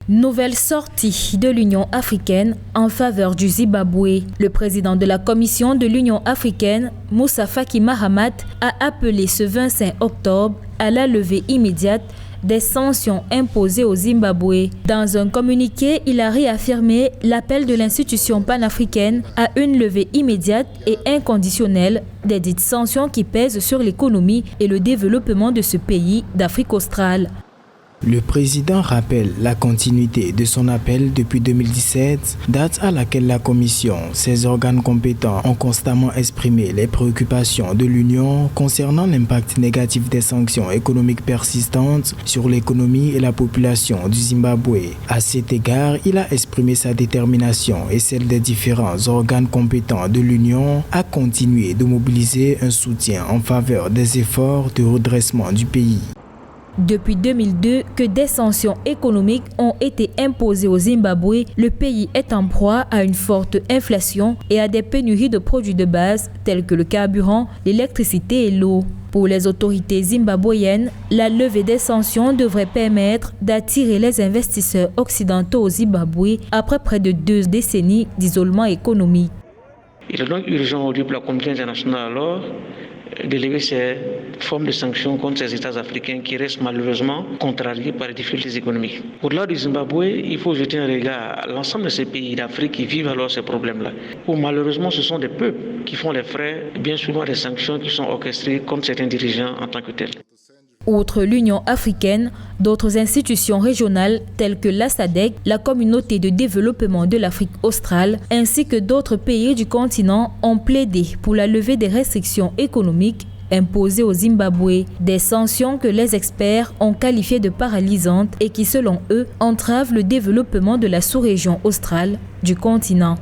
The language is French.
Nouvelle sortie de l'Union africaine en faveur du Zimbabwe. Le président de la Commission de l'Union africaine, Moussa Faki Mahamat, a appelé ce 25 octobre à la levée immédiate des sanctions imposées au Zimbabwe. Dans un communiqué, il a réaffirmé l'appel de l'institution panafricaine à une levée immédiate et inconditionnelle des dites sanctions qui pèsent sur l'économie et le développement de ce pays d'Afrique australe. Le président rappelle la continuité de son appel depuis 2017, date à laquelle la Commission, ses organes compétents ont constamment exprimé les préoccupations de l'Union concernant l'impact négatif des sanctions économiques persistantes sur l'économie et la population du Zimbabwe. À cet égard, il a exprimé sa détermination et celle des différents organes compétents de l'Union à continuer de mobiliser un soutien en faveur des efforts de redressement du pays. Depuis 2002 que des sanctions économiques ont été imposées au Zimbabwe, le pays est en proie à une forte inflation et à des pénuries de produits de base tels que le carburant, l'électricité et l'eau. Pour les autorités zimbabwéennes, la levée des sanctions devrait permettre d'attirer les investisseurs occidentaux au Zimbabwe après près de 2 décennies d'isolement économique. Il est donc urgent aujourd'hui pour la communauté internationale alors de lever ces formes de sanctions contre ces États africains qui restent malheureusement contrariés par les difficultés économiques. Au-delà du Zimbabwe, il faut jeter un regard à l'ensemble de ces pays d'Afrique qui vivent alors ces problèmes-là. Où malheureusement, ce sont des peuples qui font les frais, bien souvent des sanctions qui sont orchestrées contre certains dirigeants en tant que tels. Outre l'Union africaine, d'autres institutions régionales telles que la SADC, la Communauté de développement de l'Afrique australe, ainsi que d'autres pays du continent ont plaidé pour la levée des restrictions économiques imposées au Zimbabwe, des sanctions que les experts ont qualifiées de paralysantes et qui, selon eux, entravent le développement de la sous-région australe du continent.